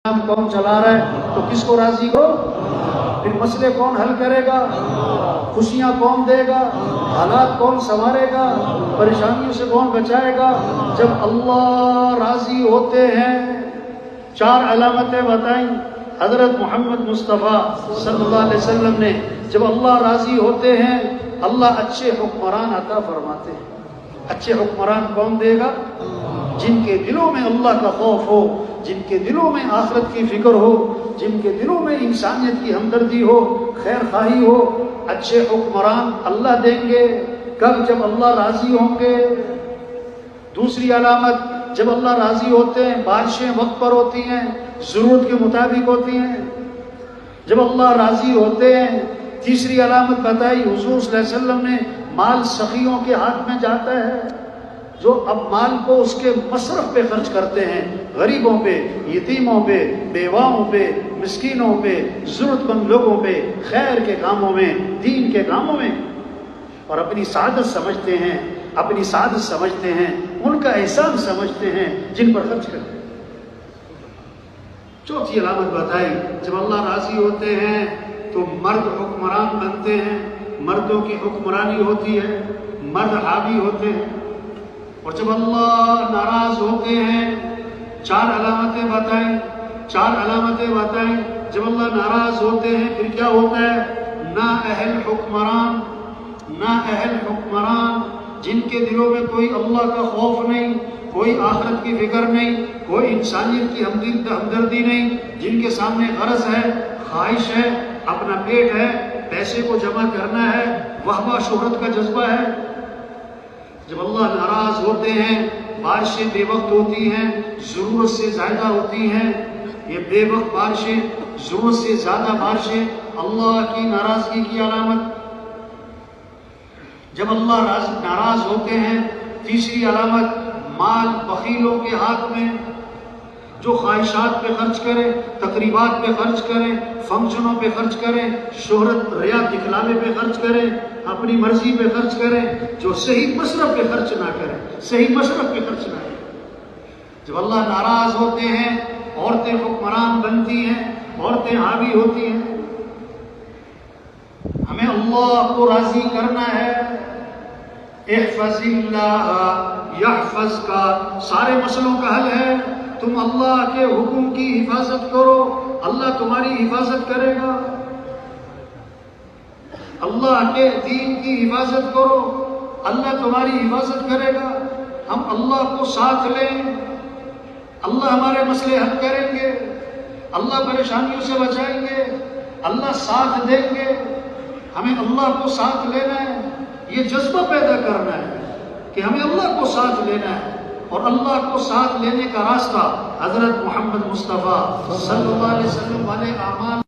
کون چلا رہا ہے تو کس کو راضی کرو؟ پھر مسئلے کون حل کرے گا؟ خوشیاں کون دے گا؟ حالات کون سنوارے گا؟ پریشانیوں سے کون بچائے گا؟ جب اللہ راضی ہوتے ہیں، چار علامتیں بتائیں حضرت محمد مصطفیٰ صلی اللہ علیہ وسلم نے۔ جب اللہ راضی ہوتے ہیں اللہ اچھے حکمران عطا فرماتے ہیں۔ اچھے حکمران کون دے گا؟ جن کے دلوں میں اللہ کا خوف ہو، جن کے دلوں میں آخرت کی فکر ہو، جن کے دلوں میں انسانیت کی ہمدردی ہو، خیر خواہی ہو، اچھے حکمران اللہ دیں گے۔ کب؟ جب اللہ راضی ہوں گے۔ دوسری علامت، جب اللہ راضی ہوتے ہیں بارشیں وقت پر ہوتی ہیں، ضرورت کے مطابق ہوتی ہیں۔ جب اللہ راضی ہوتے ہیں، تیسری علامت بتائی حضور صلی اللہ علیہ وسلم نے، مال سخیوں کے ہاتھ میں جاتا ہے، جو اب مال کو اس کے مصرف پہ خرچ کرتے ہیں، غریبوں پہ، یتیموں پہ، بیواؤں پہ، مسکینوں پہ، ضرورت مند لوگوں پہ، خیر کے کاموں میں، دین کے کاموں میں، اور اپنی سعادت سمجھتے ہیں، اپنی سعادت سمجھتے ہیں، ان کا احسان سمجھتے ہیں جن پر خرچ کرتے ہیں۔ چوتھی علامت بتائی، جب اللہ راضی ہوتے ہیں تو مرد حکمران بنتے ہیں، مردوں کی حکمرانی ہوتی ہے، مرد حاوی ہوتے ہیں۔ اور جب اللہ ناراض ہوتے ہیں، چار علامتیں بتائیں، چار علامتیں بتائیں، جب اللہ ناراض ہوتے ہیں پھر کیا ہوتا ہے؟ نااہل حکمران، نااہل حکمران، جن کے دلوں میں کوئی اللہ کا خوف نہیں، کوئی آخرت کی فکر نہیں، کوئی انسانیت کی ہمدردی نہیں، جن کے سامنے غرض ہے، خواہش ہے، اپنا پیٹ ہے، پیسے کو جمع کرنا ہے، وہبہ شہرت کا جذبہ ہے۔ جب اللہ ناراض ہوتے ہیں بارشیں بے وقت ہوتی ہیں، ضرورت سے زیادہ ہوتی ہیں۔ یہ بے وقت بارشیں، ضرورت سے زیادہ بارشیں اللہ کی ناراضگی کی علامت۔ جب اللہ ناراض ہوتے ہیں، تیسری علامت، مال بخیلوں کے ہاتھ میں، جو خواہشات پہ خرچ کریں، تقریبات پہ خرچ کریں، فنکشنوں پہ خرچ کریں، شہرت ریا دکھلانے پہ خرچ کریں، اپنی مرضی پہ خرچ کریں، جو صحیح مصرف پہ خرچ نہ کریں، صحیح مصرف پہ خرچ نہ کریں۔ جب اللہ ناراض ہوتے ہیں عورتیں حکمران بنتی ہیں، عورتیں حاوی ہوتی ہیں۔ ہمیں اللہ کو راضی کرنا ہے۔ احفظ اللہ یحفظ کا سارے مسئلوں کا حل ہے، تم اللہ کے حکم کی حفاظت کرو، اللہ تمہاری حفاظت کرے گا۔ اللہ کے دین کی حفاظت کرو، اللہ تمہاری حفاظت کرے گا۔ ہم اللہ کو ساتھ لیں، اللہ ہمارے مسئلے حل کریں گے، اللہ پریشانیوں سے بچائیں گے، اللہ ساتھ دیں گے۔ ہمیں اللہ کو ساتھ لینا ہے، یہ جذبہ پیدا کرنا ہے کہ ہمیں اللہ کو ساتھ لینا ہے۔ اور اللہ کو ساتھ لینے کا راستہ حضرت محمد مصطفیٰ صلی اللہ علیہ وسلم والے اعمال